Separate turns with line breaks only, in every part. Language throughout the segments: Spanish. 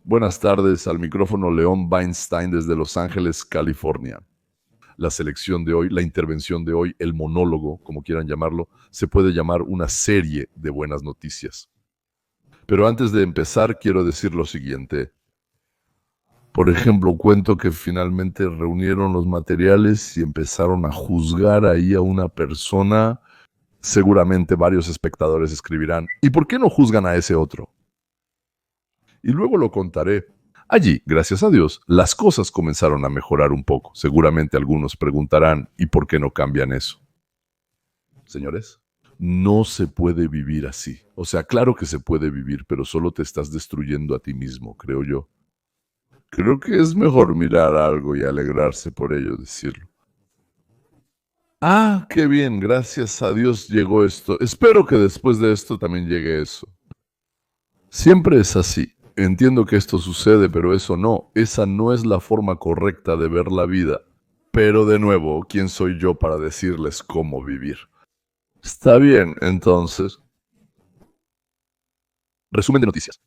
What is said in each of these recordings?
Buenas tardes, al micrófono León Weinstein desde Los Ángeles, California. La selección de hoy, la intervención de hoy, el monólogo, como quieran llamarlo, se puede llamar una serie de buenas noticias. Pero antes de empezar, quiero decir lo siguiente. Por ejemplo, cuento que finalmente reunieron los materiales y empezaron a juzgar ahí a una persona. Seguramente varios espectadores escribirán, ¿y por qué no juzgan a ese otro? Y luego lo contaré. Allí, gracias a Dios, las cosas comenzaron a mejorar un poco. Seguramente algunos preguntarán, ¿y por qué no cambian eso? Señores, no se puede vivir así. O sea, claro que se puede vivir, pero solo te estás destruyendo a ti mismo, creo yo. Creo que es mejor mirar algo y alegrarse por ello, decirlo. Ah, qué bien, gracias a Dios llegó esto. Espero que después de esto también llegue eso. Siempre es así. Entiendo que esto sucede, pero eso no. Esa no es la forma correcta de ver la vida. Pero de nuevo, ¿quién soy yo para decirles cómo vivir? Está bien, entonces. Resumen de noticias.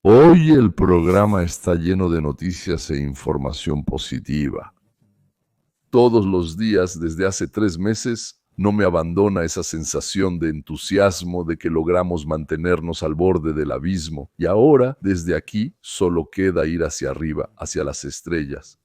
Hoy el programa está lleno de noticias e información positiva. Todos los días desde hace 3 meses no me abandona esa sensación de entusiasmo de que logramos mantenernos al borde del abismo y ahora desde aquí solo queda ir hacia arriba, hacia las estrellas.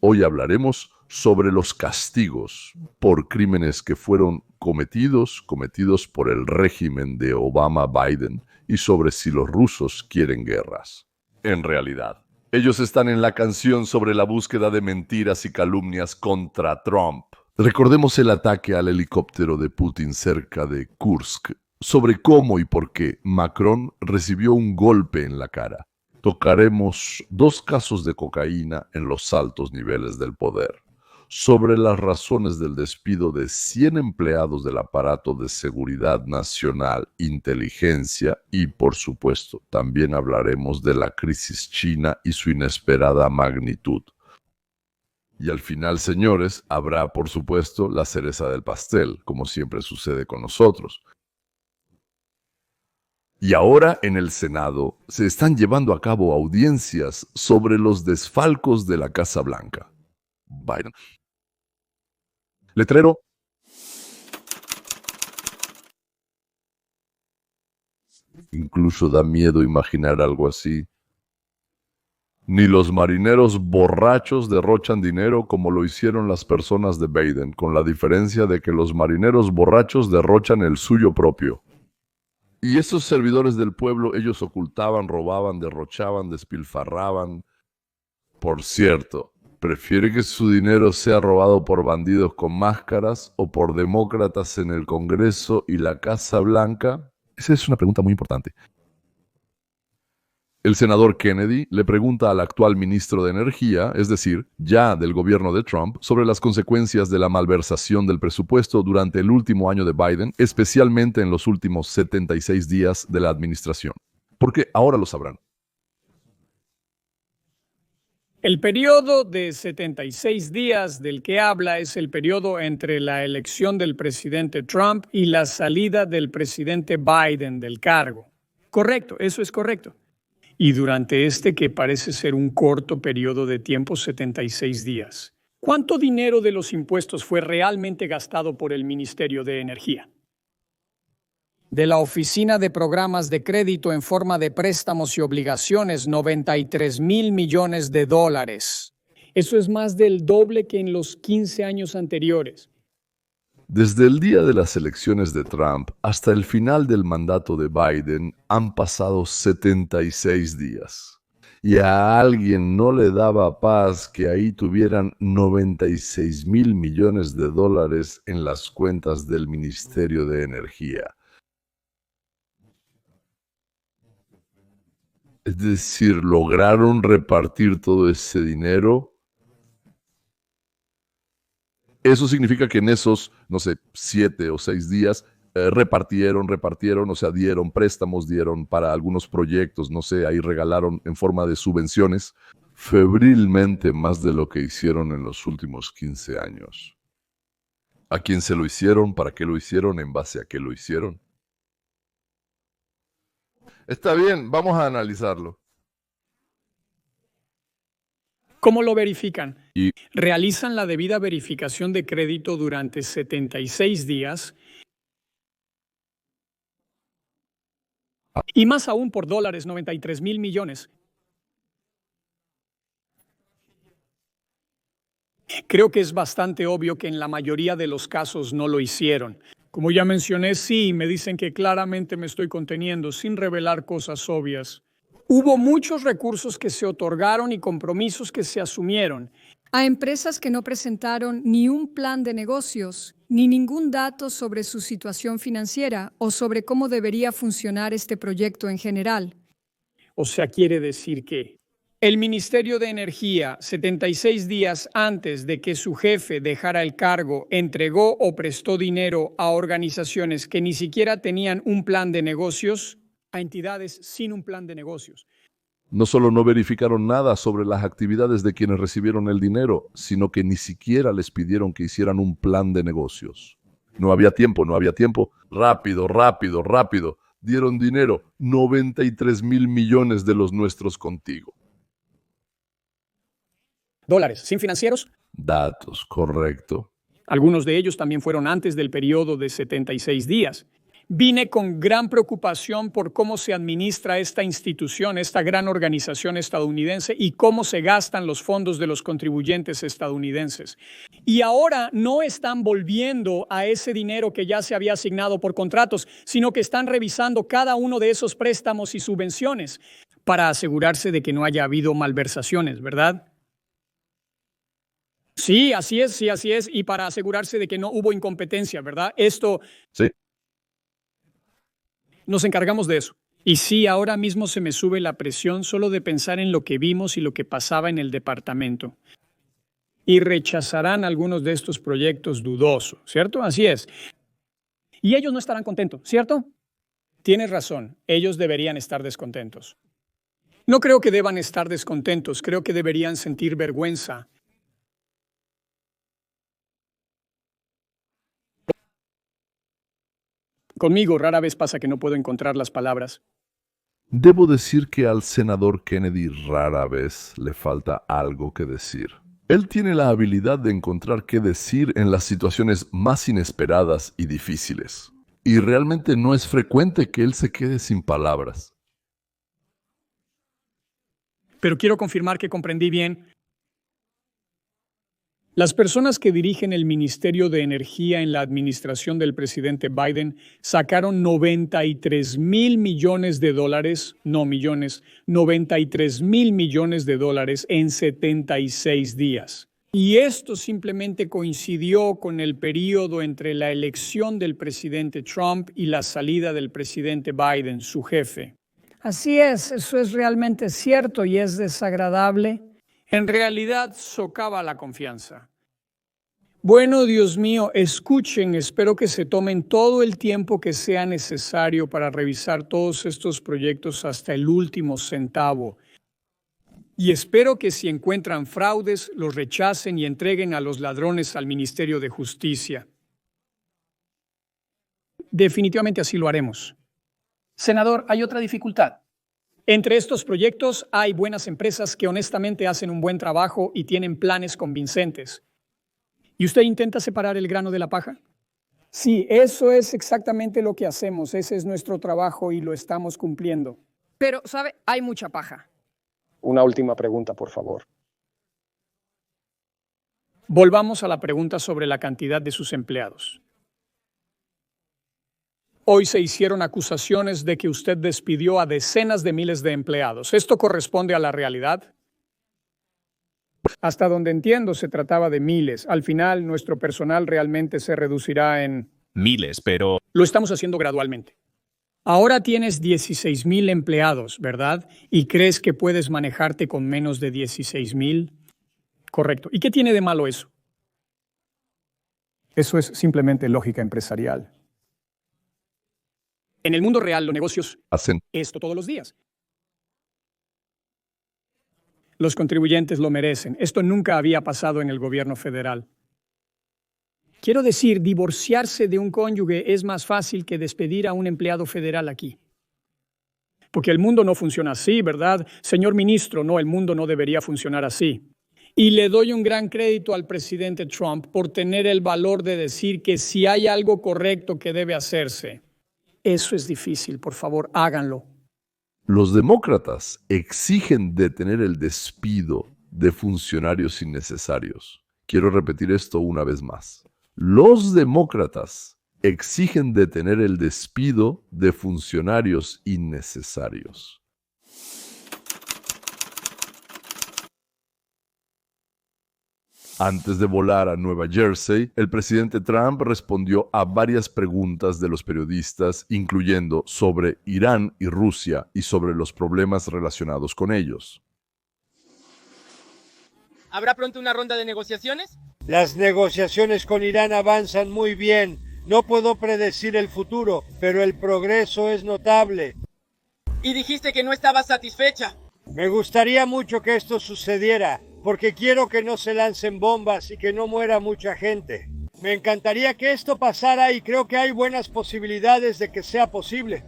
Hoy hablaremos sobre los castigos por crímenes que fueron cometidos por el régimen de Obama-Biden y sobre si los rusos quieren guerras. En realidad, ellos están en la canción sobre la búsqueda de mentiras y calumnias contra Trump. Recordemos el ataque al helicóptero de Putin cerca de Kursk, sobre cómo y por qué Macron recibió un golpe en la cara. Tocaremos 2 casos de cocaína en los altos niveles del poder, sobre las razones del despido de 100 empleados del aparato de seguridad nacional, inteligencia y, por supuesto, también hablaremos de la crisis china y su inesperada magnitud. Y al final, señores, habrá, por supuesto, la cereza del pastel, como siempre sucede con nosotros. Y ahora en el Senado se están llevando a cabo audiencias sobre los desfalcos de la Casa Blanca. Biden. Letrero. Incluso da miedo imaginar algo así. Ni los marineros borrachos derrochan dinero como lo hicieron las personas de Biden, con la diferencia de que los marineros borrachos derrochan el suyo propio. Y esos servidores del pueblo, ellos ocultaban, robaban, derrochaban, despilfarraban. Por cierto, ¿prefiere que su dinero sea robado por bandidos con máscaras o por demócratas en el Congreso y la Casa Blanca? Esa es una pregunta muy importante. El senador Kennedy le pregunta al actual ministro de Energía, es decir, ya del gobierno de Trump, sobre las consecuencias de la malversación del presupuesto durante el último año de Biden, especialmente en los últimos 76 días de la administración. Porque ahora lo sabrán.
El periodo de 76 días del que habla es el periodo entre la elección del presidente Trump y la salida del presidente Biden del cargo. Correcto, eso es correcto. Y durante este que parece ser un corto periodo de tiempo, 76 días, ¿cuánto dinero de los impuestos fue realmente gastado por el Ministerio de Energía? De la Oficina de Programas de Crédito en forma de préstamos y obligaciones, $93,000 millones. Eso es más del doble que en los 15 años anteriores.
Desde el día de las elecciones de Trump hasta el final del mandato de Biden han pasado 76 días. Y a alguien no le daba paz que ahí tuvieran $96,000 millones en las cuentas del Ministerio de Energía. Es decir, lograron repartir todo ese dinero. Eso significa que en esos, 7 o 6 días, repartieron, o sea, dieron préstamos, dieron para algunos proyectos, ahí regalaron en forma de subvenciones, febrilmente más de lo que hicieron en los últimos 15 años. ¿A quién se lo hicieron? ¿Para qué lo hicieron? ¿En base a qué lo hicieron? Está bien, vamos a analizarlo.
¿Cómo lo verifican?
Y
Realizan la debida verificación de crédito durante 76 días y más aún por dólares 93,000 millones. Creo que es bastante obvio que en la mayoría de los casos no lo hicieron. Como ya mencioné, sí, me dicen que claramente me estoy conteniendo sin revelar cosas obvias. Hubo muchos recursos que se otorgaron y compromisos que se asumieron.
A empresas que no presentaron ni un plan de negocios, ni ningún dato sobre su situación financiera o sobre cómo debería funcionar este proyecto en general.
O sea, quiere decir que el Ministerio de Energía, 76 días antes de que su jefe dejara el cargo, entregó o prestó dinero a organizaciones que ni siquiera tenían un plan de negocios, a entidades sin un plan de negocios.
no solo no verificaron nada sobre las actividades de quienes recibieron el dinero, sino que ni siquiera les pidieron que hicieran un plan de negocios. No había tiempo, no había tiempo. Rápido, rápido, rápido. Dieron dinero, 93,000 millones de los nuestros contigo.
Dólares, sin financieros.
Datos, correcto.
Algunos de ellos también fueron antes del periodo de 76 días. Vine con gran preocupación por cómo se administra esta institución, esta gran organización estadounidense y cómo se gastan los fondos de los contribuyentes estadounidenses. Y ahora no están volviendo a ese dinero que ya se había asignado por contratos, sino que están revisando cada uno de esos préstamos y subvenciones para asegurarse de que no haya habido malversaciones, ¿verdad? Sí, así es, y para asegurarse de que no hubo incompetencia, ¿verdad?
Sí.
Nos encargamos de eso. Y sí, ahora mismo se me sube la presión solo de pensar en lo que vimos y lo que pasaba en el departamento. Y rechazarán algunos de estos proyectos dudosos, ¿cierto? Así es. Y ellos no estarán contentos, ¿cierto? Tienes razón, ellos deberían estar descontentos. No creo que deban estar descontentos, creo que deberían sentir vergüenza. Conmigo rara vez pasa que no puedo encontrar las palabras.
Debo decir que al senador Kennedy rara vez le falta algo que decir. Él tiene la habilidad de encontrar qué decir en las situaciones más inesperadas y difíciles. Y realmente no es frecuente que él se quede sin palabras.
Pero quiero confirmar que comprendí bien. Las personas que dirigen el Ministerio de Energía en la administración del presidente Biden sacaron 93,000 millones de dólares, no millones, 93,000 millones de dólares en 76 días. Y esto simplemente coincidió con el periodo entre la elección del presidente Trump y la salida del presidente Biden, su jefe.
Así es, eso es realmente cierto y es desagradable.
En realidad socava la confianza. Bueno, Dios mío, escuchen, espero que se tomen todo el tiempo que sea necesario para revisar todos estos proyectos hasta el último centavo. Y espero que si encuentran fraudes, los rechacen y entreguen a los ladrones al Ministerio de Justicia. Definitivamente así lo haremos. Senador, hay otra dificultad. Entre estos proyectos hay buenas empresas que honestamente hacen un buen trabajo y tienen planes convincentes. ¿Y usted intenta separar el grano de la paja? Sí, eso es exactamente lo que hacemos. Ese es nuestro trabajo y lo estamos cumpliendo.
Pero, ¿sabe? Hay mucha paja.
Una última pregunta, por favor.
Volvamos a la pregunta sobre la cantidad de sus empleados. Hoy se hicieron acusaciones de que usted despidió a decenas de miles de empleados. ¿Esto corresponde a la realidad? Hasta donde entiendo, se trataba de miles. Al final, nuestro personal realmente se reducirá en
miles, pero
Lo estamos haciendo gradualmente. Ahora tienes 16,000 empleados, ¿verdad? ¿Y crees que puedes manejarte con menos de 16,000? Correcto. ¿Y qué tiene de malo eso? Eso es simplemente lógica empresarial. En el mundo real, los negocios
Hacen
esto todos los días. Los contribuyentes lo merecen. Esto nunca había pasado en el gobierno federal. Quiero decir, divorciarse de un cónyuge es más fácil que despedir a un empleado federal aquí. porque el mundo no funciona así, ¿verdad? Señor ministro, no, el mundo no debería funcionar así. Y le doy un gran crédito al presidente Trump por tener el valor de decir que si hay algo correcto que debe hacerse, eso es difícil, por favor, háganlo.
Los demócratas exigen detener el despido de funcionarios innecesarios. Quiero repetir esto una vez más. Los demócratas exigen detener el despido de funcionarios innecesarios. Antes de volar a Nueva Jersey, el presidente Trump respondió a varias preguntas de los periodistas, incluyendo sobre Irán y Rusia y sobre los problemas relacionados con ellos.
¿Habrá pronto una ronda de negociaciones?
Las negociaciones con Irán avanzan muy bien. No puedo predecir el futuro, pero el progreso es notable.
Y dijiste que no estabas satisfecha.
Me gustaría mucho que esto sucediera, porque quiero que no se lancen bombas y que no muera mucha gente. Me encantaría que esto pasara y creo que hay buenas posibilidades de que sea posible.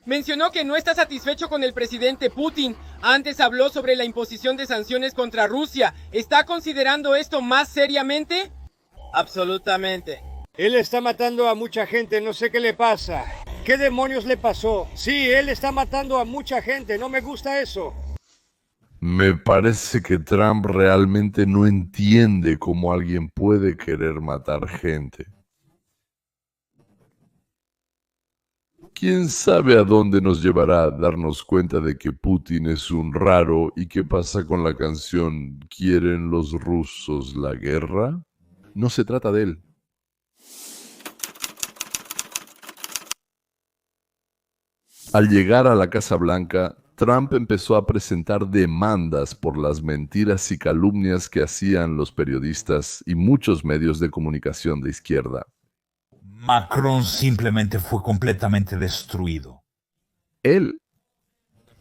Mencionó que no está satisfecho con el presidente Putin. Antes habló sobre la imposición de sanciones contra Rusia. ¿Está considerando esto más seriamente? Absolutamente.
Él está matando a mucha gente, no sé qué le pasa. ¿Qué demonios le pasó? Sí, él está matando a mucha gente, no me gusta eso.
Me parece que Trump realmente no entiende cómo alguien puede querer matar gente. ¿Quién sabe a dónde nos llevará a darnos cuenta de que Putin es un raro y qué pasa con la canción ¿Quieren los rusos la guerra? No se trata de él. Al llegar a la Casa Blanca, Trump empezó a presentar demandas por las mentiras y calumnias que hacían los periodistas y muchos medios de comunicación de izquierda.
Macron simplemente fue completamente destruido.
Él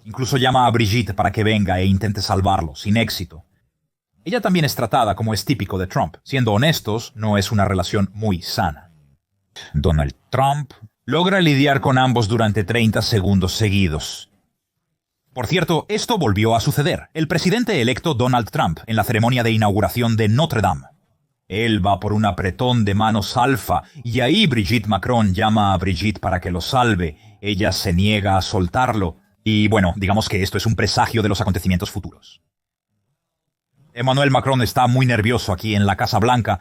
Incluso llama a Brigitte para que venga e intente salvarlo, sin éxito. Ella también es tratada como es típico de Trump. Siendo honestos, no es una relación muy sana. Donald Trump logra lidiar con ambos durante 30 segundos seguidos. Por cierto, esto volvió a suceder. El presidente electo Donald Trump en la ceremonia de inauguración de Notre Dame. Él va por un apretón de manos alfa y ahí Brigitte Macron llama a Brigitte para que lo salve. Ella se niega a soltarlo y bueno, digamos que esto es un presagio de los acontecimientos futuros. Emmanuel Macron está muy nervioso aquí en la Casa Blanca.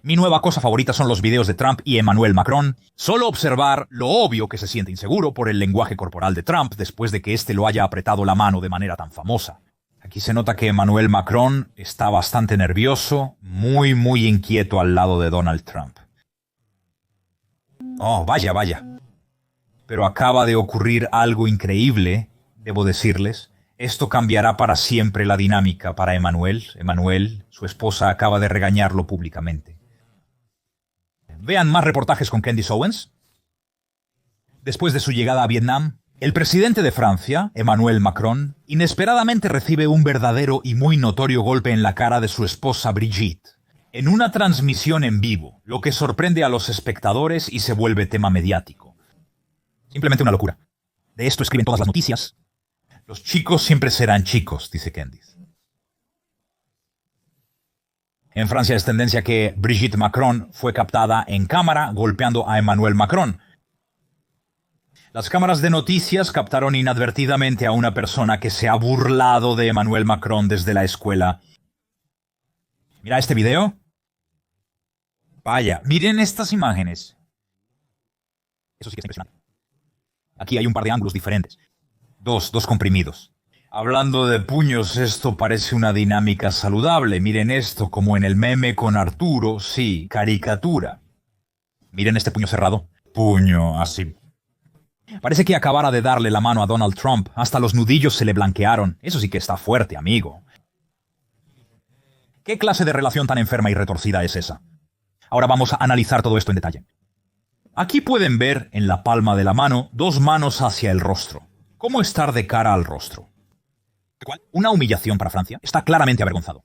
Mi nueva cosa favorita son los videos de Trump y Emmanuel Macron. Solo observar lo obvio que se siente inseguro por el lenguaje corporal de Trump después de que éste lo haya apretado la mano de manera tan famosa. Aquí se nota que Emmanuel Macron está bastante nervioso, muy inquieto al lado de Donald Trump. Oh, vaya. Pero acaba de ocurrir algo increíble, debo decirles. Esto cambiará para siempre la dinámica para Emmanuel. Emmanuel, su esposa, acaba de regañarlo públicamente. Vean más reportajes con Candace Owens. Después de su llegada a Vietnam, el presidente de Francia, Emmanuel Macron, inesperadamente recibe un verdadero y muy notorio golpe en la cara de su esposa Brigitte, en una transmisión en vivo, lo que sorprende a los espectadores y se vuelve tema mediático. Simplemente una locura. De esto escriben todas las noticias. Los chicos siempre serán chicos, dice Candice. En Francia es tendencia que Brigitte Macron fue captada en cámara golpeando a Emmanuel Macron. Las cámaras de noticias captaron inadvertidamente a una persona que se ha burlado de Emmanuel Macron desde la escuela. ¿Mira este video? Vaya, miren estas imágenes. Eso sí que es impresionante. Aquí hay un par de ángulos diferentes. Dos comprimidos. Hablando de puños, esto parece una dinámica saludable. Miren esto, como en el meme con Arturo, sí, caricatura. Miren este puño cerrado. Puño así. Parece que acabara de darle la mano a Donald Trump. Hasta los nudillos se le blanquearon. Eso sí que está fuerte, amigo. ¿Qué clase de relación tan enferma y retorcida es esa? Ahora vamos a analizar todo esto en detalle. Aquí pueden ver en la palma de la mano 2 manos hacia el rostro. ¿Cómo estar de cara al rostro? Una humillación para Francia. Está claramente avergonzado.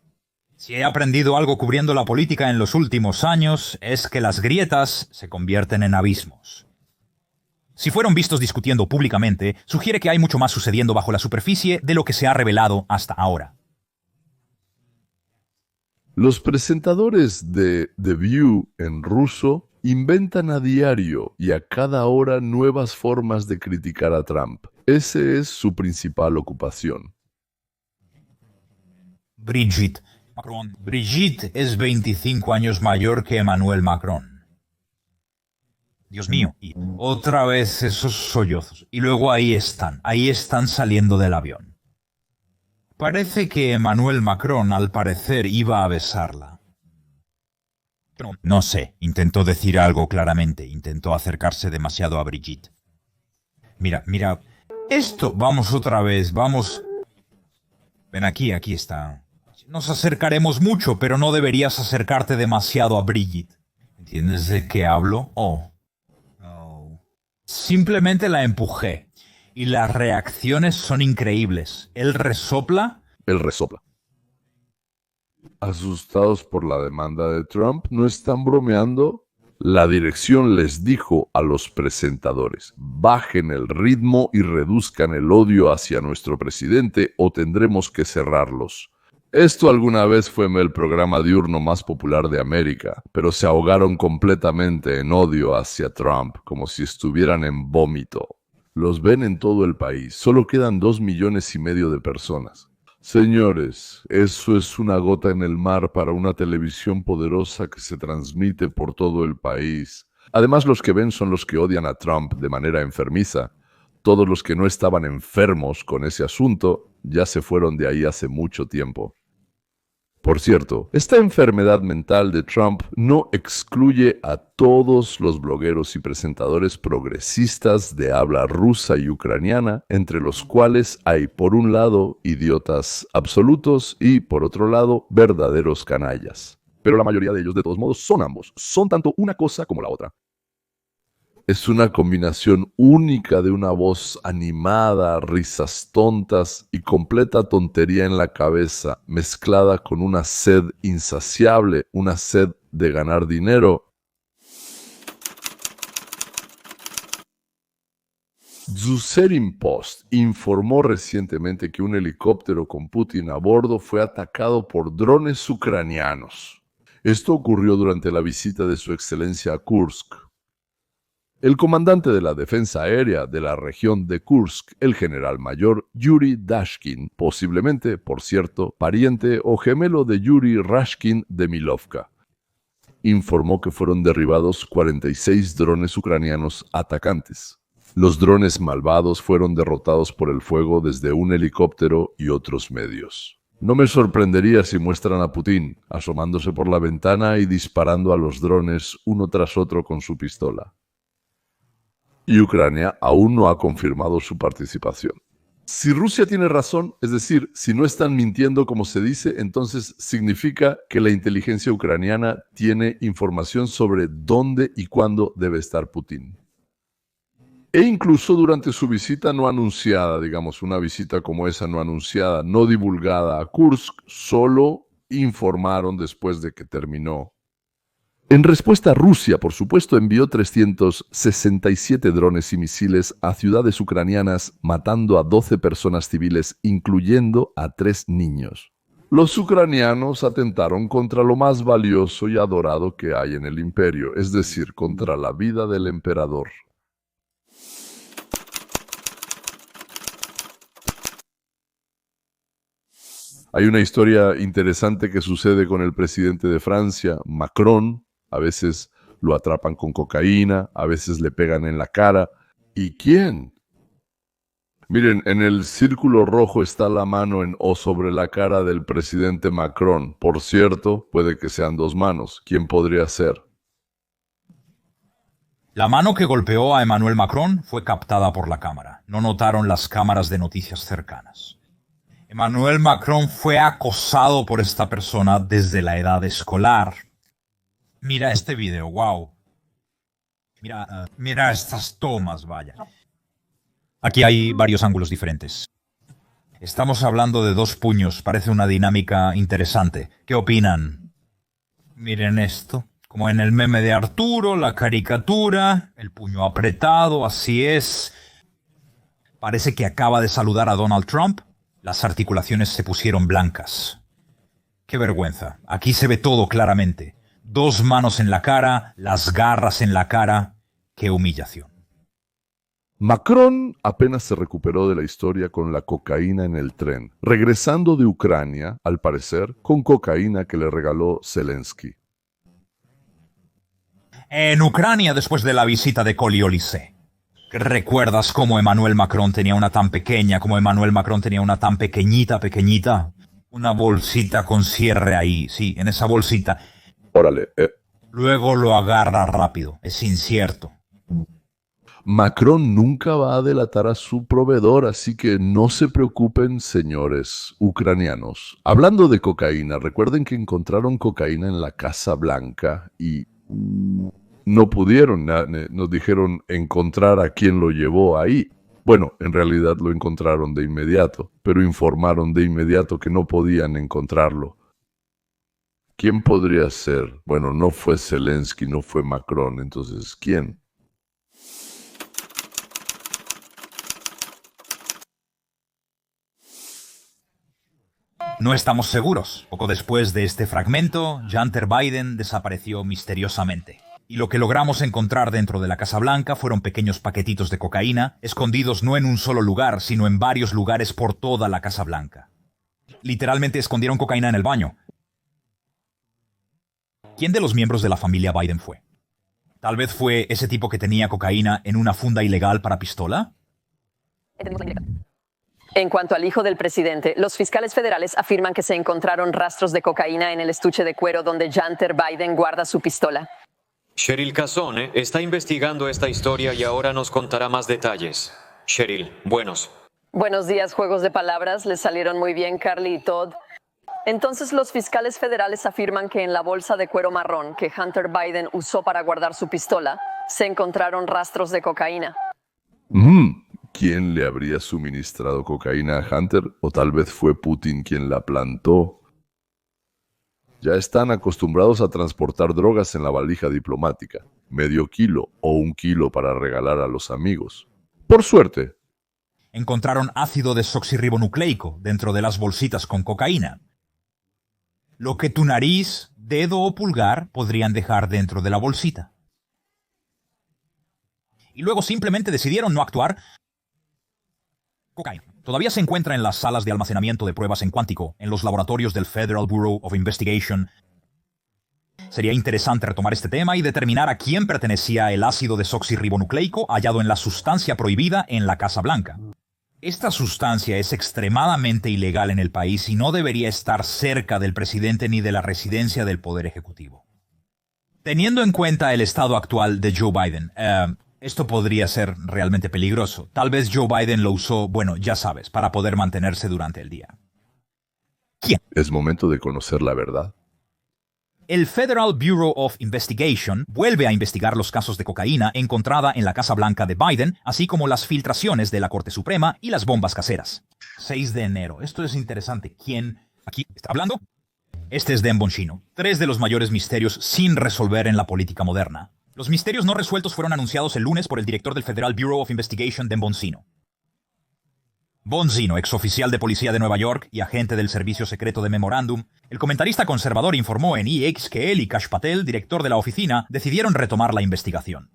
Si he aprendido algo cubriendo la política en los últimos años, es que las grietas se convierten en abismos. Si fueron vistos discutiendo públicamente, sugiere que hay mucho más sucediendo bajo la superficie de lo que se ha revelado hasta ahora.
Los presentadores de The View en ruso inventan a diario y a cada hora nuevas formas de criticar a Trump. Esa es su principal ocupación.
Brigitte Macron. Brigitte es 25 años mayor que Emmanuel Macron. Dios mío, y otra vez esos sollozos. Y luego ahí están saliendo del avión. Parece que Emmanuel Macron, al parecer, iba a besarla. No sé, intentó decir algo claramente, intentó acercarse demasiado a Brigitte. Mira, esto, vamos otra vez, vamos. Ven aquí está. Nos acercaremos mucho, pero no deberías acercarte demasiado a Brigitte. ¿Entiendes de qué hablo? Simplemente la empujé. Y las reacciones son increíbles. Él resopla.
Asustados por la demanda de Trump, no están bromeando. La dirección les dijo a los presentadores: bajen el ritmo y reduzcan el odio hacia nuestro presidente o tendremos que cerrarlos. Esto alguna vez fue el programa diurno más popular de América, pero se ahogaron completamente en odio hacia Trump, como si estuvieran en vómito. Los ven en todo el país, solo quedan 2,5 millones de personas. Señores, eso es una gota en el mar para una televisión poderosa que se transmite por todo el país. Además, los que ven son los que odian a Trump de manera enfermiza. Todos los que no estaban enfermos con ese asunto ya se fueron de ahí hace mucho tiempo. Por cierto, esta enfermedad mental de Trump no excluye a todos los blogueros y presentadores progresistas de habla rusa y ucraniana, entre los cuales hay, por un lado, idiotas absolutos y, por otro lado, verdaderos canallas. Pero la mayoría de ellos, de todos modos, son ambos. Son tanto una cosa como la otra. Es una combinación única de una voz animada, risas tontas y completa tontería en la cabeza, mezclada con una sed insaciable, una sed de ganar dinero. Dzuserin Post informó recientemente que un helicóptero con Putin a bordo fue atacado por drones ucranianos. Esto ocurrió durante la visita de su excelencia a Kursk. El comandante de la defensa aérea de la región de Kursk, el general mayor Yuri Dashkin, posiblemente, por cierto, pariente o gemelo de Yuri Rashkin de Milovka, informó que fueron derribados 46 drones ucranianos atacantes. Los drones malvados fueron derrotados por el fuego desde un helicóptero y otros medios. No me sorprendería si muestran a Putin asomándose por la ventana y disparando a los drones uno tras otro con su pistola. Y Ucrania aún no ha confirmado su participación. Si Rusia tiene razón, es decir, si no están mintiendo como se dice, entonces significa que la inteligencia ucraniana tiene información sobre dónde y cuándo debe estar Putin. E incluso durante su visita no anunciada, digamos, una visita como esa no anunciada, no divulgada a Kursk, solo informaron después de que terminó. En respuesta, Rusia, por supuesto, envió 367 drones y misiles a ciudades ucranianas, matando a 12 personas civiles, incluyendo a 3 niños. Los ucranianos atentaron contra lo más valioso y adorado que hay en el imperio, es decir, contra la vida del emperador. Hay una historia interesante que sucede con el presidente de Francia, Macron. A veces lo atrapan con cocaína, a veces le pegan en la cara. ¿Y quién? Miren, en el círculo rojo está la mano en O sobre la cara del presidente Macron. Por cierto, puede que sean 2 manos. ¿Quién podría ser?
La mano que golpeó a Emmanuel Macron fue captada por la cámara. No notaron las cámaras de noticias cercanas. Emmanuel Macron fue acosado por esta persona desde la edad escolar. Mira este video, wow. Mira estas tomas, vaya. Aquí hay varios ángulos diferentes. Estamos hablando de 2 puños, parece una dinámica interesante. ¿Qué opinan? Miren esto, Como en el meme de Arturo, la caricatura, el puño apretado, así es. Parece que acaba de saludar a Donald Trump. Las articulaciones se pusieron blancas. ¡Qué vergüenza! Aquí se ve todo claramente. 2 manos en la cara, las garras en la cara. ¡Qué humillación!
Macron apenas se recuperó de la historia con la cocaína en el tren, regresando de Ucrania, al parecer, con cocaína que le regaló Zelensky.
En Ucrania, después de la visita de Coliolisé. ¿Recuerdas cómo Emmanuel Macron tenía una tan pequeña, como Emmanuel Macron tenía una tan pequeñita? Una bolsita con cierre ahí, sí, en esa bolsita.
Órale,
Luego lo agarra rápido, es incierto.
Macron nunca va a delatar a su proveedor, así que no se preocupen, señores ucranianos. Hablando de cocaína, recuerden que encontraron cocaína en la Casa Blanca y no pudieron, nos dijeron encontrar a quién lo llevó ahí. Bueno, en realidad lo encontraron de inmediato, pero informaron de inmediato que no podían encontrarlo. ¿Quién podría ser? Bueno, no fue Zelensky, no fue Macron, entonces, ¿quién?
No estamos seguros. Poco después de este fragmento, Hunter Biden desapareció misteriosamente. Y lo que logramos encontrar dentro de la Casa Blanca fueron pequeños paquetitos de cocaína, escondidos no en un solo lugar, sino en varios lugares por toda la Casa Blanca. Literalmente escondieron cocaína en el baño. ¿Quién de los miembros de la familia Biden fue? ¿Tal vez fue ese tipo que tenía cocaína en una funda ilegal para pistola?
En cuanto al hijo del presidente, los fiscales federales afirman que se encontraron rastros de cocaína en el estuche de cuero donde Hunter Biden guarda su pistola.
Cheryl Casone está investigando esta historia y ahora nos contará más detalles. Cheryl, buenos.
Buenos días, juegos de palabras. Les salieron muy bien, Carly y Todd. Entonces, los fiscales federales afirman que en la bolsa de cuero marrón que Hunter Biden usó para guardar su pistola, se encontraron rastros de cocaína.
¿Quién le habría suministrado cocaína a Hunter? ¿O tal vez fue Putin quien la plantó? Ya están acostumbrados a transportar drogas en la valija diplomática. Medio kilo o 1 kilo para regalar a los amigos. Por suerte.
Encontraron ácido desoxirribonucleico dentro de las bolsitas con cocaína. Lo que tu nariz, dedo o pulgar podrían dejar dentro de la bolsita. Y luego simplemente decidieron no actuar. Cocaína. Todavía se encuentra en las salas de almacenamiento de pruebas en cuántico, en los laboratorios del Federal Bureau of Investigation. Sería interesante retomar este tema y determinar a quién pertenecía el ácido desoxirribonucleico hallado en la sustancia prohibida en la Casa Blanca. Esta sustancia es extremadamente ilegal en el país y no debería estar cerca del presidente ni de la residencia del Poder Ejecutivo. Teniendo en cuenta el estado actual de Joe Biden, esto podría ser realmente peligroso. Tal vez Joe Biden lo usó, bueno, ya sabes, para poder mantenerse durante el día. ¿Quién?
Es momento de conocer la verdad.
El Federal Bureau of Investigation vuelve a investigar los casos de cocaína encontrada en la Casa Blanca de Biden, así como las filtraciones de la Corte Suprema y las bombas caseras. 6 de enero. Esto es interesante. ¿Quién aquí está hablando? Este es Dan Bongino. 3 de los mayores misterios sin resolver en la política moderna. Los misterios no resueltos fueron anunciados el lunes por el director del Federal Bureau of Investigation, Dan Bongino. Bongino, exoficial de policía de Nueva York y agente del Servicio Secreto de Memorandum, el comentarista conservador informó en EX que él y Kash Patel, director de la oficina, decidieron retomar la investigación.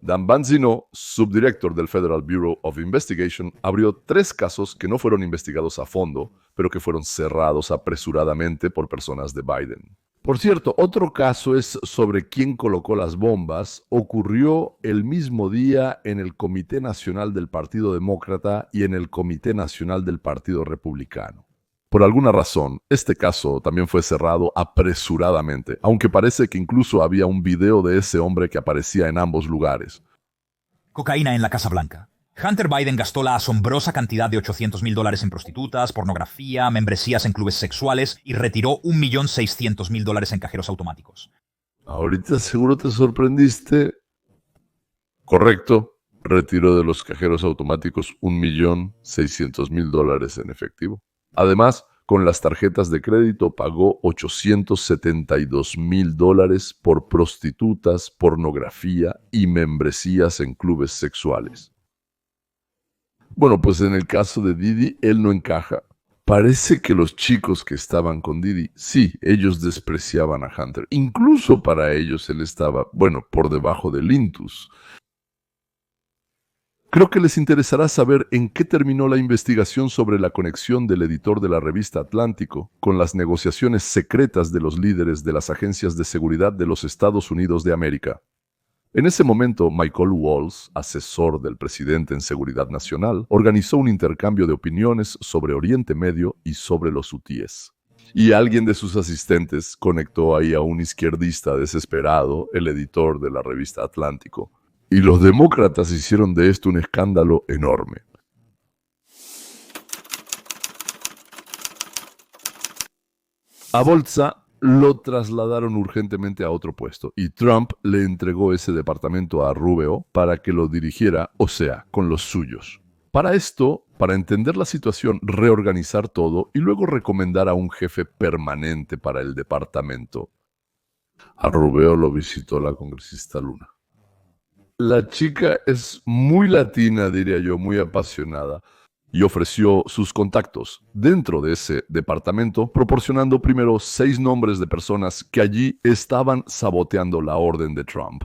Dan Bongino, subdirector del Federal Bureau of Investigation, abrió 3 casos que no fueron investigados a fondo, pero que fueron cerrados apresuradamente por personas de Biden. Por cierto, otro caso es sobre quién colocó las bombas. Ocurrió el mismo día en el Comité Nacional del Partido Demócrata y en el Comité Nacional del Partido Republicano. Por alguna razón, este caso también fue cerrado apresuradamente, aunque parece que incluso había un video de ese hombre que aparecía en ambos lugares.
Cocaína en la Casa Blanca. Hunter Biden gastó la asombrosa cantidad de $800,000 en prostitutas, pornografía, membresías en clubes sexuales y retiró $1,600,000 en cajeros automáticos.
Ahorita seguro te sorprendiste. Correcto, retiró de los cajeros automáticos $1,600,000 en efectivo. Además, Con las tarjetas de crédito pagó $872,000 por prostitutas, pornografía y membresías en clubes sexuales. Bueno, pues en el caso de Diddy, él no encaja. Parece que los chicos que estaban con Diddy, sí, ellos despreciaban a Hunter. Incluso para ellos él estaba, bueno, por debajo del Intus. Creo que les interesará saber en qué terminó la investigación sobre la conexión del editor de la revista Atlántico con las negociaciones secretas de los líderes de las agencias de seguridad de los Estados Unidos de América. En ese momento, Michael Waltz, asesor del presidente en seguridad nacional, organizó un intercambio de opiniones sobre Oriente Medio y sobre los hutíes. Y alguien de sus asistentes conectó ahí a un izquierdista desesperado, el editor de la revista Atlántico. Y los demócratas hicieron de esto un escándalo enorme. A Bolza lo trasladaron urgentemente a otro puesto y Trump le entregó ese departamento a Rubio para que lo dirigiera, o sea, con los suyos. Para esto, para entender la situación, reorganizar todo y luego recomendar a un jefe permanente para el departamento. A Rubio lo visitó la congresista Luna. La chica es muy latina, diría yo, muy apasionada, y ofreció sus contactos dentro de ese departamento, proporcionando primero 6 nombres de personas que allí estaban saboteando la orden de Trump.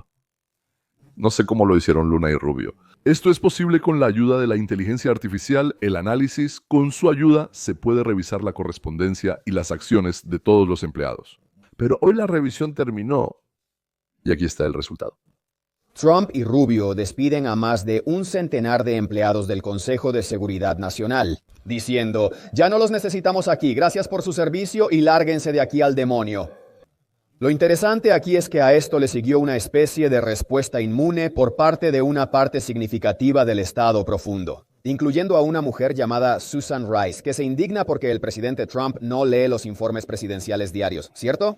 No sé cómo lo hicieron Luna y Rubio. Esto es posible con la ayuda de la inteligencia artificial, el análisis. Con su ayuda se puede revisar la correspondencia y las acciones de todos los empleados. Pero hoy la revisión terminó y aquí está el resultado.
Trump y Rubio despiden a más de 100 de empleados del Consejo de Seguridad Nacional, diciendo, ya no los necesitamos aquí, gracias por su servicio y lárguense de aquí al demonio. Lo interesante aquí es que a esto le siguió una especie de respuesta inmune por parte de una parte significativa del Estado profundo, incluyendo a una mujer llamada Susan Rice, que se indigna porque el presidente Trump no lee los informes presidenciales diarios, ¿cierto?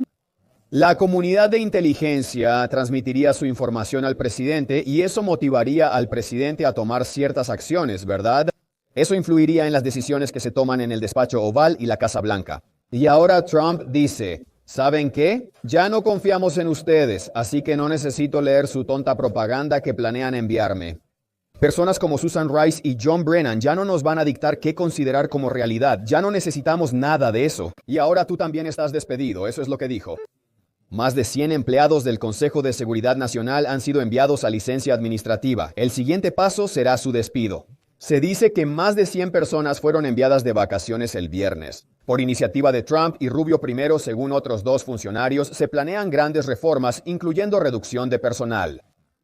La comunidad de inteligencia transmitiría su información al presidente y eso motivaría al presidente a tomar ciertas acciones, ¿verdad? Eso influiría en las decisiones que se toman en el despacho Oval y la Casa Blanca. Y ahora Trump dice, ¿saben qué? Ya no confiamos en ustedes, así que no necesito leer su tonta propaganda que planean enviarme. Personas como Susan Rice y John Brennan ya no nos van a dictar qué considerar como realidad. Ya no necesitamos nada de eso. Y ahora tú también estás despedido, eso es lo que dijo. Más de 100 empleados del Consejo de Seguridad Nacional han sido enviados a licencia administrativa. El siguiente paso será su despido. Se dice que más de 100 personas fueron enviadas de vacaciones el viernes. Por iniciativa de Trump y Rubio primero, según otros 2 funcionarios, se planean grandes reformas, incluyendo reducción de personal.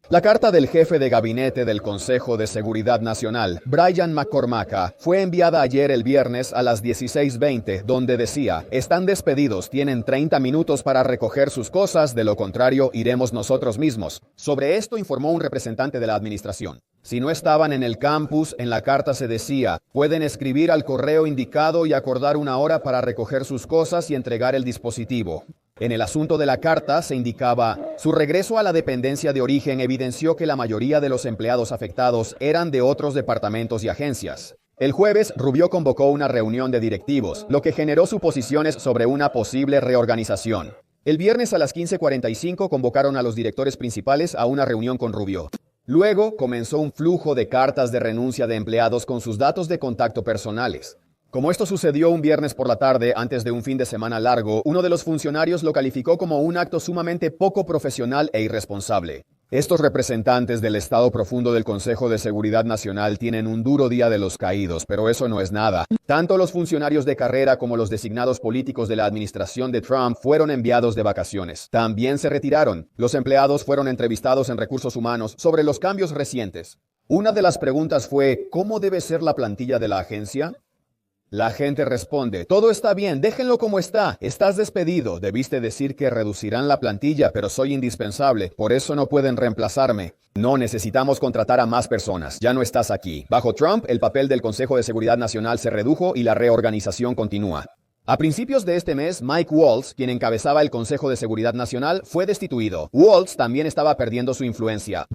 La carta del jefe de gabinete del Consejo de Seguridad Nacional, Brian McCormack, fue enviada ayer el viernes a las 16:20, donde decía, están despedidos, tienen 30 minutos para recoger sus cosas, de lo contrario iremos nosotros mismos. Sobre esto informó un representante de la administración. Si no estaban en el campus, en la carta se decía, pueden escribir al correo indicado y acordar una hora para recoger sus cosas y entregar el dispositivo. En el asunto de la carta se indicaba, su regreso a la dependencia de origen evidenció que la mayoría de los empleados afectados eran de otros departamentos y agencias. El jueves, Rubio convocó una reunión de directivos, lo que generó suposiciones sobre una posible reorganización. El viernes a las 15:45 convocaron a los directores principales a una reunión con Rubio. Luego comenzó un flujo de cartas de renuncia de empleados con sus datos de contacto personales. Como esto sucedió un viernes por la tarde antes de un fin de semana largo, uno de los funcionarios lo calificó como un acto sumamente poco profesional e irresponsable. Estos representantes del Estado profundo del Consejo de Seguridad Nacional tienen un duro día de los caídos, pero eso no es nada. Tanto los funcionarios de carrera como los designados políticos de la administración de Trump fueron enviados de vacaciones. También se retiraron. Los empleados fueron entrevistados en Recursos Humanos sobre los cambios recientes. Una de las preguntas fue, ¿cómo debe ser la plantilla de la agencia? La gente responde, todo está bien, déjenlo como está, estás despedido, debiste decir que reducirán la plantilla, pero soy indispensable, por eso no pueden reemplazarme. No necesitamos contratar a más personas, ya no estás aquí. Bajo Trump, el papel del Consejo de Seguridad Nacional se redujo y la reorganización continúa. A principios de este mes, Mike Waltz, quien encabezaba el Consejo de Seguridad Nacional, fue destituido. Waltz también estaba perdiendo su influencia.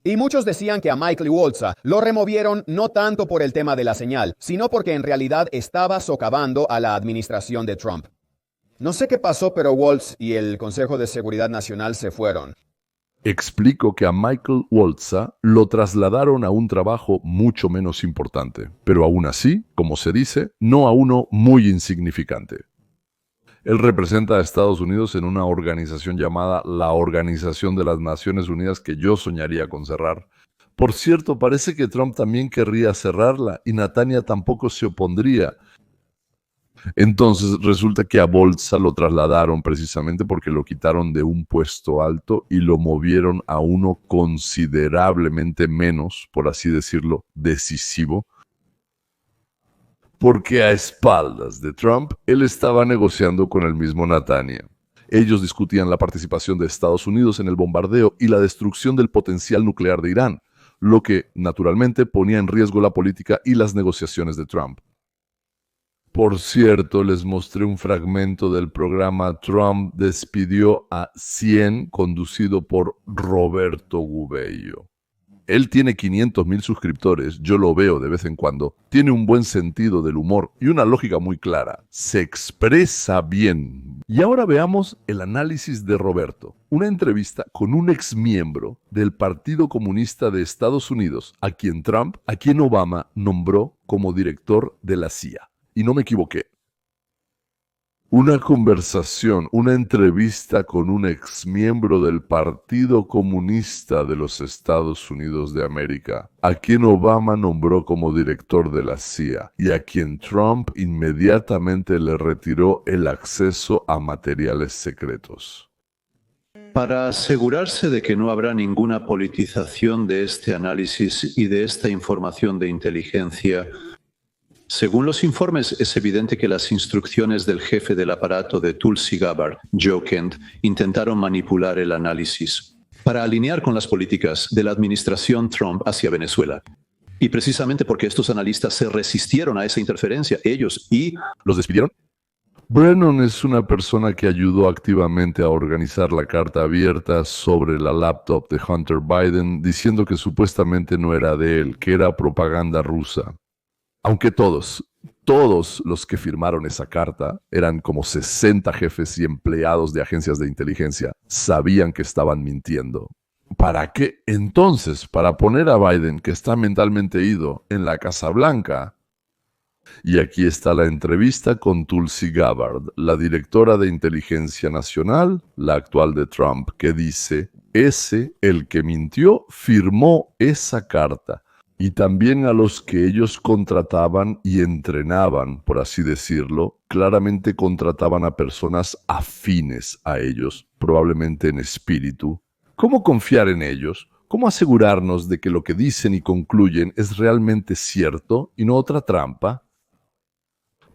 Y muchos decían que a Michael Waltz lo removieron no tanto por el tema de la señal, sino porque en realidad estaba socavando a la administración de Trump. No sé qué pasó, pero Waltz y el Consejo de Seguridad Nacional se fueron.
Explico que a Michael Waltz lo trasladaron a un trabajo mucho menos importante, pero aún así, como se dice, no a uno muy insignificante. Él representa a Estados Unidos en una organización llamada la Organización de las Naciones Unidas que yo soñaría con cerrar. Por cierto, parece que Trump también querría cerrarla y Netanyahu tampoco se opondría. Entonces resulta que a Waltz lo trasladaron precisamente porque lo quitaron de un puesto alto y lo movieron a uno considerablemente menos, por así decirlo, decisivo. Porque a espaldas de Trump, él estaba negociando con el mismo Netanyahu. Ellos discutían la participación de Estados Unidos en el bombardeo y la destrucción del potencial nuclear de Irán, lo que, naturalmente, ponía en riesgo la política y las negociaciones de Trump. Por cierto, les mostré un fragmento del programa Trump despidió a 100, conducido por Roberto Gubello. Él tiene 500,000 suscriptores, yo lo veo de vez en cuando, tiene un buen sentido del humor y una lógica muy clara, se expresa bien. Y ahora veamos el análisis de Roberto, una entrevista con un exmiembro del Partido Comunista de Estados Unidos, a quien Obama nombró como director de la CIA. Y no me equivoqué. Una conversación, una entrevista con un exmiembro del Partido Comunista de los Estados Unidos de América, a quien Obama nombró como director de la CIA y a quien Trump inmediatamente le retiró el acceso a materiales secretos.
Para asegurarse de que no habrá ninguna politización de este análisis y de esta información de inteligencia, según los informes, es evidente que las instrucciones del jefe del aparato de Tulsi Gabbard, Joe Kent, intentaron manipular el análisis para alinear con las políticas de la administración Trump hacia Venezuela. Y precisamente porque estos analistas se resistieron a esa interferencia, ellos
¿los despidieron? Brennan es una persona que ayudó activamente a organizar la carta abierta sobre la laptop de Hunter Biden, diciendo que supuestamente no era de él, que era propaganda rusa. Aunque todos los que firmaron esa carta, eran como 60 jefes y empleados de agencias de inteligencia, sabían que estaban mintiendo. ¿Para qué? Entonces, para poner a Biden, que está mentalmente ido, en la Casa Blanca. Y aquí está la entrevista con Tulsi Gabbard, la directora de Inteligencia Nacional, la actual de Trump, que dice, el que mintió, firmó esa carta. Y también a los que ellos contrataban y entrenaban, por así decirlo, claramente contrataban a personas afines a ellos, probablemente en espíritu. ¿Cómo confiar en ellos? ¿Cómo asegurarnos de que lo que dicen y concluyen es realmente cierto y no otra trampa?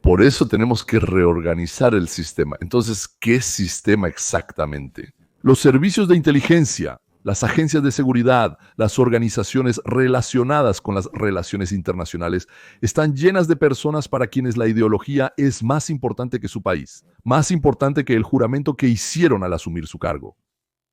Por eso tenemos que reorganizar el sistema. Entonces, ¿qué sistema exactamente? Los servicios de inteligencia, las agencias de seguridad, las organizaciones relacionadas con las relaciones internacionales están llenas de personas para quienes la ideología es más importante que su país, más importante que el juramento que hicieron al asumir su cargo.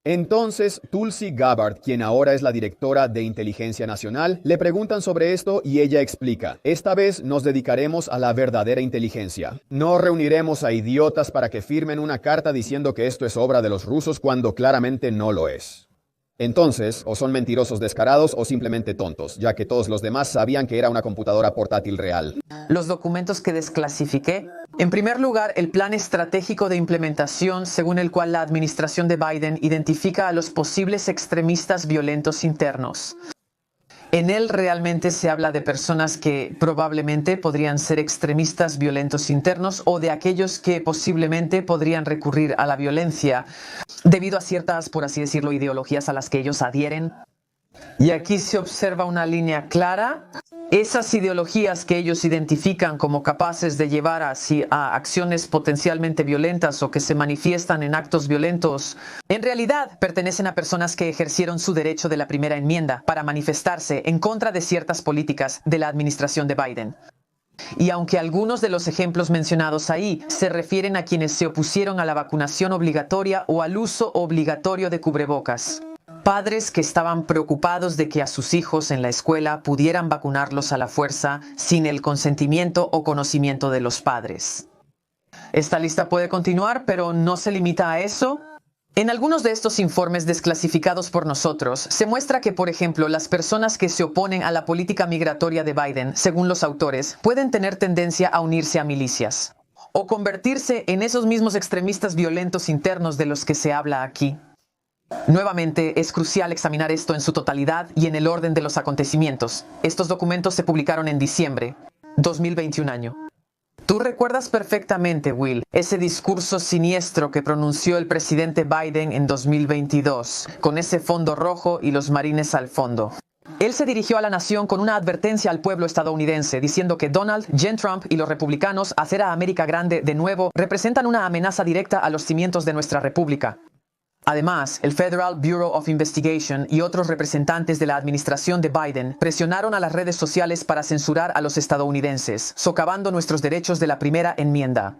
Entonces, Tulsi Gabbard, quien ahora es la directora de Inteligencia Nacional, le preguntan sobre esto y ella explica, esta vez nos dedicaremos a la verdadera inteligencia. No reuniremos a idiotas para que firmen una carta diciendo que esto es obra de los rusos cuando claramente no lo es. Entonces, o son mentirosos descarados o simplemente tontos, ya que todos los demás sabían que era una computadora portátil real.
Los documentos que desclasifiqué. En primer lugar, el plan estratégico de implementación según el cual la administración de Biden identifica a los posibles extremistas violentos internos. En él realmente se habla de personas que probablemente podrían ser extremistas violentos internos o de aquellos que posiblemente podrían recurrir a la violencia debido a ciertas, por así decirlo, ideologías a las que ellos adhieren. Y aquí se observa una línea clara. Esas ideologías que ellos identifican como capaces de llevar a acciones potencialmente violentas o que se manifiestan en actos violentos, en realidad pertenecen a personas que ejercieron su derecho de la primera enmienda para manifestarse en contra de ciertas políticas de la administración de Biden. Y aunque algunos de los ejemplos mencionados ahí se refieren a quienes se opusieron a la vacunación obligatoria o al uso obligatorio de cubrebocas, padres que estaban preocupados de que a sus hijos en la escuela pudieran vacunarlos a la fuerza sin el consentimiento o conocimiento de los padres. Esta lista puede continuar, pero no se limita a eso. En algunos de estos informes desclasificados por nosotros, se muestra que, por ejemplo, las personas que se oponen a la política migratoria de Biden, según los autores, pueden tener tendencia a unirse a milicias o convertirse en esos mismos extremistas violentos internos de los que se habla aquí. Nuevamente, es crucial examinar esto en su totalidad y en el orden de los acontecimientos. Estos documentos se publicaron en diciembre 2021 año. Tú recuerdas perfectamente, Will, ese discurso siniestro que pronunció el presidente Biden en 2022, con ese fondo rojo y los marines al fondo. Él se dirigió a la nación con una advertencia al pueblo estadounidense, diciendo que Donald J. Trump y los republicanos, hacer a América grande de nuevo, representan una amenaza directa a los cimientos de nuestra república. Además, el Federal Bureau of Investigation y otros representantes de la administración de Biden presionaron a las redes sociales para censurar a los estadounidenses, socavando nuestros derechos de la primera enmienda.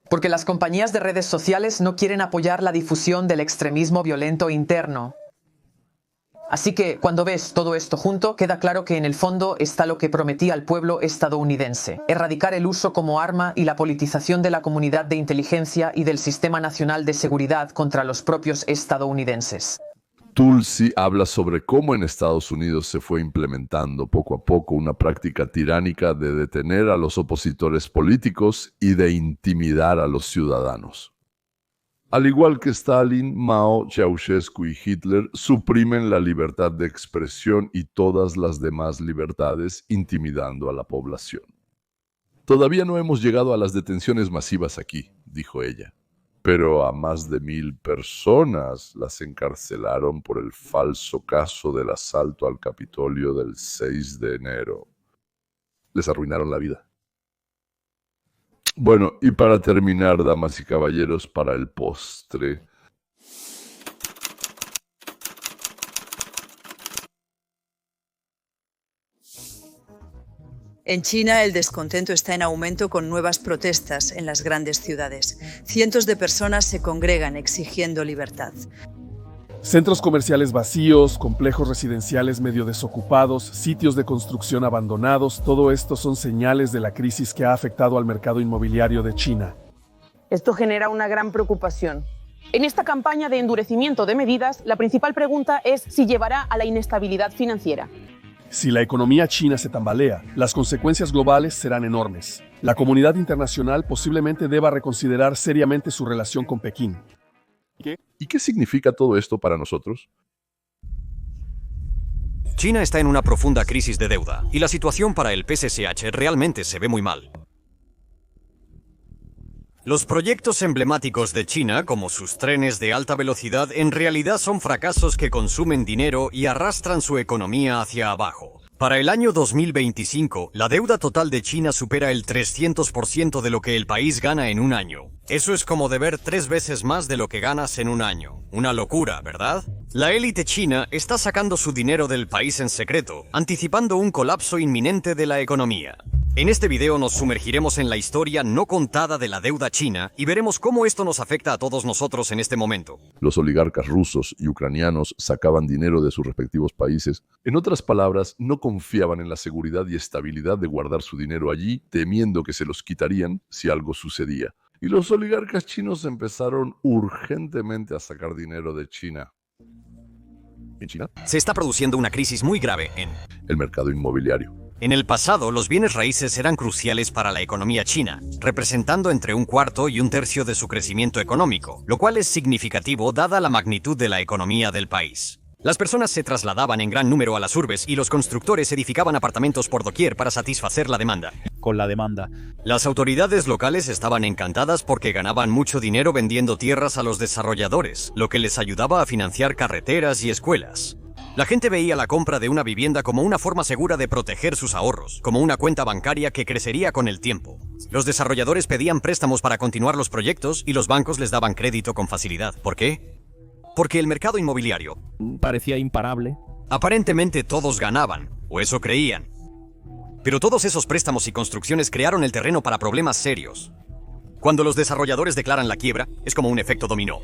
Porque las compañías de redes sociales no quieren apoyar la difusión del extremismo violento interno. Así que, cuando ves todo esto junto, queda claro que en el fondo está lo que prometía al pueblo estadounidense: erradicar el uso como arma y la politización de la comunidad de inteligencia y del Sistema Nacional de Seguridad contra los propios estadounidenses.
Tulsi habla sobre cómo en Estados Unidos se fue implementando poco a poco una práctica tiránica de detener a los opositores políticos y de intimidar a los ciudadanos. Al igual que Stalin, Mao, Ceausescu y Hitler, suprimen la libertad de expresión y todas las demás libertades, intimidando a la población. Todavía no hemos llegado a las detenciones masivas aquí, dijo ella, pero a más de 1,000 personas las encarcelaron por el falso caso del asalto al Capitolio del 6 de enero. Les arruinaron la vida. Bueno, y para terminar, damas y caballeros, para el postre.
En China, el descontento está en aumento con nuevas protestas en las grandes ciudades. Cientos de personas se congregan exigiendo libertad.
Centros comerciales vacíos, complejos residenciales medio desocupados, sitios de construcción abandonados, todo esto son señales de la crisis que ha afectado al mercado inmobiliario de China.
Esto genera una gran preocupación. En esta campaña de endurecimiento de medidas, la principal pregunta es si llevará a la inestabilidad financiera.
Si la economía china se tambalea, las consecuencias globales serán enormes. La comunidad internacional posiblemente deba reconsiderar seriamente su relación con Pekín.
¿Y qué significa todo esto para nosotros?
China está en una profunda crisis de deuda y la situación para el PSCH realmente se ve muy mal. Los proyectos emblemáticos de China, como sus trenes de alta velocidad, en realidad son fracasos que consumen dinero y arrastran su economía hacia abajo. Para el año 2025, la deuda total de China supera el 300% de lo que el país gana en un año. Eso es como deber 3 veces más de lo que ganas en un año. Una locura, ¿verdad? La élite china está sacando su dinero del país en secreto, anticipando un colapso inminente de la economía. En este video nos sumergiremos en la historia no contada de la deuda china y veremos cómo esto nos afecta a todos nosotros en este momento.
Los oligarcas rusos y ucranianos sacaban dinero de sus respectivos países. En otras palabras, no confiaban en la seguridad y estabilidad de guardar su dinero allí, temiendo que se los quitarían si algo sucedía. Y los oligarcas chinos empezaron urgentemente a sacar dinero de China. ¿En China?
Se está produciendo una crisis muy grave en
el mercado inmobiliario.
En el pasado, los bienes raíces eran cruciales para la economía china, representando entre 1/4 y 1/3 de su crecimiento económico, lo cual es significativo dada la magnitud de la economía del país. Las personas se trasladaban en gran número a las urbes y los constructores edificaban apartamentos por doquier para satisfacer la demanda. Las autoridades locales estaban encantadas porque ganaban mucho dinero vendiendo tierras a los desarrolladores, lo que les ayudaba a financiar carreteras y escuelas. La gente veía la compra de una vivienda como una forma segura de proteger sus ahorros, como una cuenta bancaria que crecería con el tiempo. Los desarrolladores pedían préstamos para continuar los proyectos y los bancos les daban crédito con facilidad. ¿Por qué? Porque el mercado inmobiliario
parecía imparable.
Aparentemente todos ganaban, o eso creían. Pero todos esos préstamos y construcciones crearon el terreno para problemas serios. Cuando los desarrolladores declaran la quiebra, es como un efecto dominó.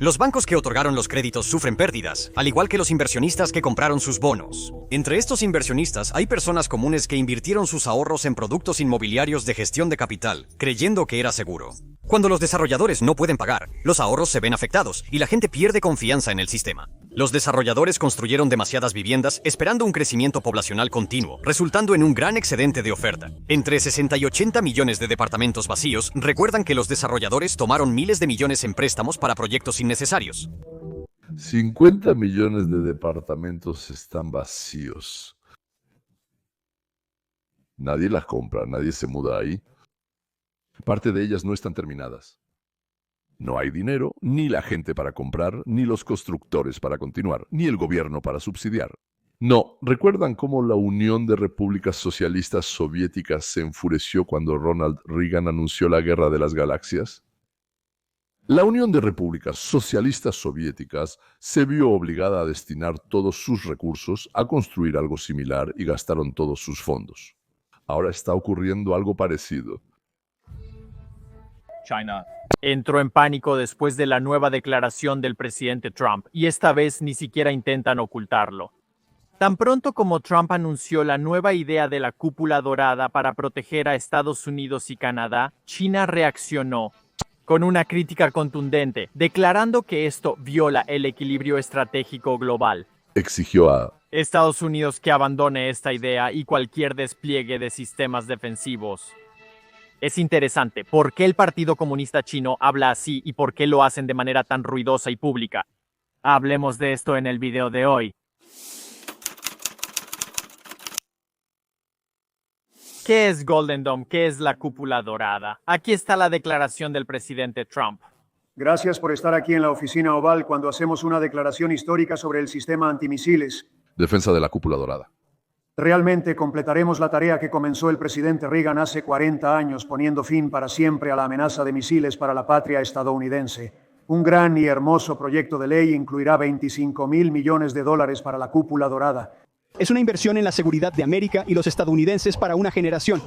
Los bancos que otorgaron los créditos sufren pérdidas, al igual que los inversionistas que compraron sus bonos. Entre estos inversionistas hay personas comunes que invirtieron sus ahorros en productos inmobiliarios de gestión de capital, creyendo que era seguro. Cuando los desarrolladores no pueden pagar, los ahorros se ven afectados y la gente pierde confianza en el sistema. Los desarrolladores construyeron demasiadas viviendas esperando un crecimiento poblacional continuo, resultando en un gran excedente de oferta. Entre 60 y 80 millones de departamentos vacíos recuerdan que los desarrolladores tomaron miles de millones en préstamos para proyectos innecesarios.
50 millones de departamentos están vacíos. Nadie las compra, nadie se muda ahí. Parte de ellas no están terminadas. No hay dinero, ni la gente para comprar, ni los constructores para continuar, ni el gobierno para subsidiar. No, ¿recuerdan cómo la Unión de Repúblicas Socialistas Soviéticas se enfureció cuando Ronald Reagan anunció la Guerra de las Galaxias? La Unión de Repúblicas Socialistas Soviéticas se vio obligada a destinar todos sus recursos a construir algo similar y gastaron todos sus fondos. Ahora está ocurriendo algo parecido.
China entró en pánico después de la nueva declaración del presidente Trump, y esta vez ni siquiera intentan ocultarlo. Tan pronto como Trump anunció la nueva idea de la cúpula dorada para proteger a Estados Unidos y Canadá, China reaccionó con una crítica contundente, declarando que esto viola el equilibrio estratégico global.
Exigió a
Estados Unidos que abandone esta idea y cualquier despliegue de sistemas defensivos. Es interesante, ¿por qué el Partido Comunista Chino habla así y por qué lo hacen de manera tan ruidosa y pública? Hablemos de esto en el video de hoy. ¿Qué es Golden Dome? ¿Qué es la cúpula dorada? Aquí está la declaración del presidente Trump.
Gracias por estar aquí en la oficina oval cuando hacemos una declaración histórica sobre el sistema antimisiles.
Defensa de la cúpula dorada.
Realmente completaremos la tarea que comenzó el presidente Reagan hace 40 años, poniendo fin para siempre a la amenaza de misiles para la patria estadounidense. Un gran y hermoso proyecto de ley incluirá $25,000 millones para la cúpula dorada.
Es una inversión en la seguridad de América y los estadounidenses para una generación.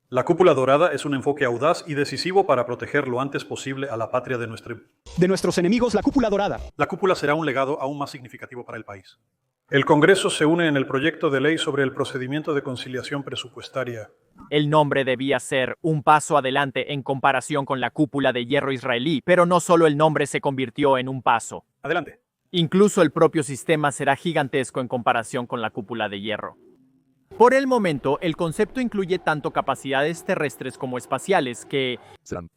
La cúpula dorada es un enfoque audaz y decisivo para proteger lo antes posible a la patria de
nuestros enemigos, la cúpula dorada.
La cúpula será un legado aún más significativo para el país. El Congreso se une en el proyecto de ley sobre el procedimiento de conciliación presupuestaria.
El nombre debía ser un paso adelante en comparación con la cúpula de hierro israelí, pero no solo el nombre se convirtió en un paso.
Adelante.
Incluso el propio sistema será gigantesco en comparación con la cúpula de hierro. Por el momento, el concepto incluye tanto capacidades terrestres como espaciales que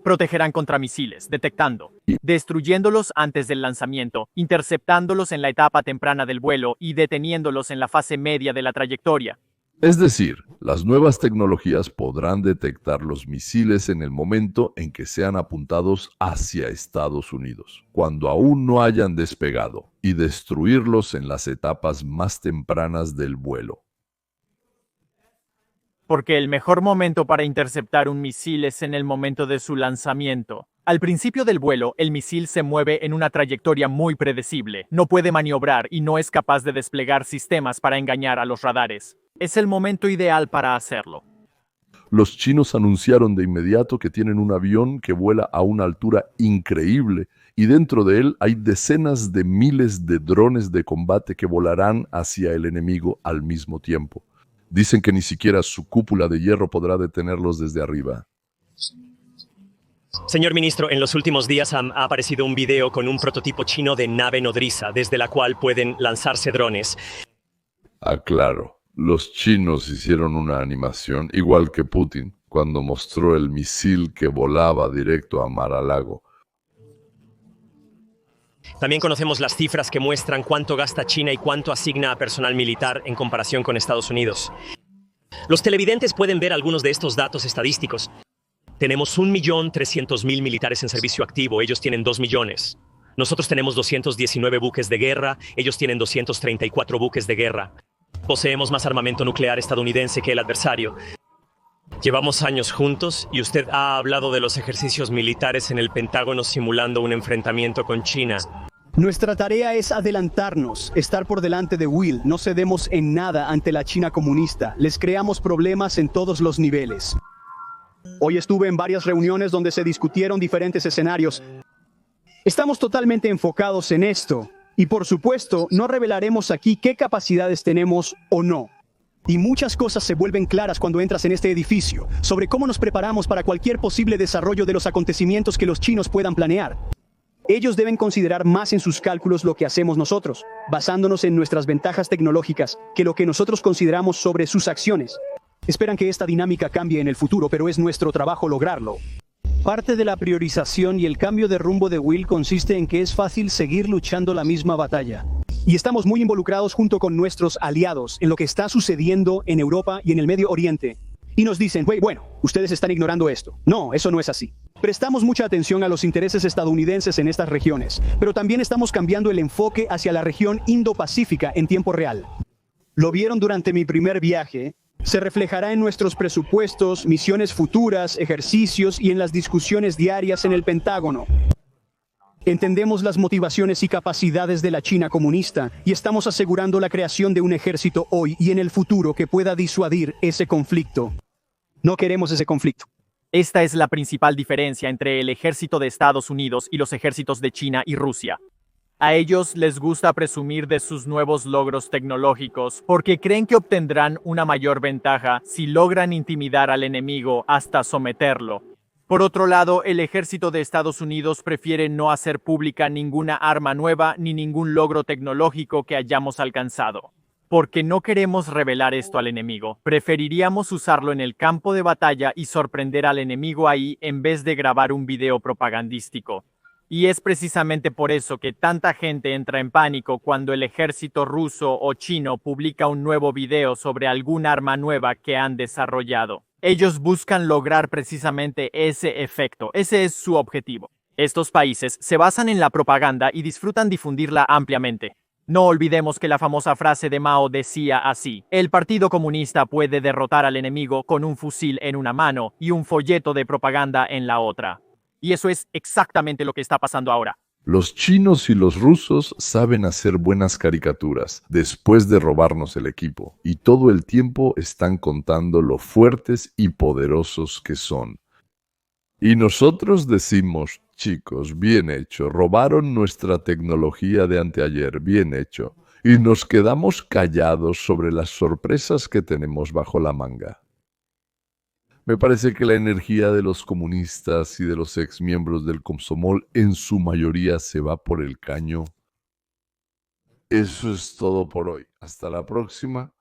protegerán contra misiles, detectando, destruyéndolos antes del lanzamiento, interceptándolos en la etapa temprana del vuelo y deteniéndolos en la fase media de la trayectoria.
Es decir, las nuevas tecnologías podrán detectar los misiles en el momento en que sean apuntados hacia Estados Unidos, cuando aún no hayan despegado, y destruirlos en las etapas más tempranas del vuelo.
Porque el mejor momento para interceptar un misil es en el momento de su lanzamiento. Al principio del vuelo, el misil se mueve en una trayectoria muy predecible, no puede maniobrar y no es capaz de desplegar sistemas para engañar a los radares. Es el momento ideal para hacerlo.
Los chinos anunciaron de inmediato que tienen un avión que vuela a una altura increíble y dentro de él hay decenas de miles de drones de combate que volarán hacia el enemigo al mismo tiempo. Dicen que ni siquiera su cúpula de hierro podrá detenerlos desde arriba.
Señor ministro, en los últimos días ha aparecido un video con un prototipo chino de nave nodriza, desde la cual pueden lanzarse drones.
Claro, los chinos hicieron una animación, igual que Putin, cuando mostró el misil que volaba directo a Mar-a-Lago.
También conocemos las cifras que muestran cuánto gasta China y cuánto asigna a personal militar en comparación con Estados Unidos. Los televidentes pueden ver algunos de estos datos estadísticos. Tenemos 1.300.000 militares en servicio activo, ellos tienen 2 millones. Nosotros tenemos 219 buques de guerra, ellos tienen 234 buques de guerra. Poseemos más armamento nuclear estadounidense que el adversario. Llevamos años juntos y usted ha hablado de los ejercicios militares en el Pentágono simulando un enfrentamiento con China.
Nuestra tarea es adelantarnos, estar por delante de Will. No cedemos en nada ante la China comunista. Les creamos problemas en todos los niveles. Hoy estuve en varias reuniones donde se discutieron diferentes escenarios. Estamos totalmente enfocados en esto. Y por supuesto, no revelaremos aquí qué capacidades tenemos o no. Y muchas cosas se vuelven claras cuando entras en este edificio, sobre cómo nos preparamos para cualquier posible desarrollo de los acontecimientos que los chinos puedan planear. Ellos deben considerar más en sus cálculos lo que hacemos nosotros, basándonos en nuestras ventajas tecnológicas, que lo que nosotros consideramos sobre sus acciones. Esperan que esta dinámica cambie en el futuro, pero es nuestro trabajo lograrlo. Parte de la priorización y el cambio de rumbo de Will consiste en que es fácil seguir luchando la misma batalla. Y estamos muy involucrados junto con nuestros aliados en lo que está sucediendo en Europa y en el Medio Oriente. Y nos dicen, bueno, ustedes están ignorando esto. No, eso no es así. Prestamos mucha atención a los intereses estadounidenses en estas regiones, pero también estamos cambiando el enfoque hacia la región Indo-Pacífica en tiempo real. Lo vieron durante mi primer viaje. Se reflejará en nuestros presupuestos, misiones futuras, ejercicios y en las discusiones diarias en el Pentágono. Entendemos las motivaciones y capacidades de la China comunista y estamos asegurando la creación de un ejército hoy y en el futuro que pueda disuadir ese conflicto. No queremos ese conflicto.
Esta es la principal diferencia entre el ejército de Estados Unidos y los ejércitos de China y Rusia. A ellos les gusta presumir de sus nuevos logros tecnológicos porque creen que obtendrán una mayor ventaja si logran intimidar al enemigo hasta someterlo. Por otro lado, el ejército de Estados Unidos prefiere no hacer pública ninguna arma nueva ni ningún logro tecnológico que hayamos alcanzado. Porque no queremos revelar esto al enemigo. Preferiríamos usarlo en el campo de batalla y sorprender al enemigo ahí en vez de grabar un video propagandístico. Y es precisamente por eso que tanta gente entra en pánico cuando el ejército ruso o chino publica un nuevo video sobre algún arma nueva que han desarrollado. Ellos buscan lograr precisamente ese efecto. Ese es su objetivo. Estos países se basan en la propaganda y disfrutan difundirla ampliamente. No olvidemos que la famosa frase de Mao decía así: el Partido Comunista puede derrotar al enemigo con un fusil en una mano y un folleto de propaganda en la otra. Y eso es exactamente lo que está pasando ahora.
Los chinos y los rusos saben hacer buenas caricaturas después de robarnos el equipo, y todo el tiempo están contando lo fuertes y poderosos que son. Y nosotros decimos, chicos, bien hecho, robaron nuestra tecnología de anteayer, bien hecho, y nos quedamos callados sobre las sorpresas que tenemos bajo la manga. Me parece que la energía de los comunistas y de los exmiembros del Komsomol en su mayoría se va por el caño. Eso es todo por hoy. Hasta la próxima.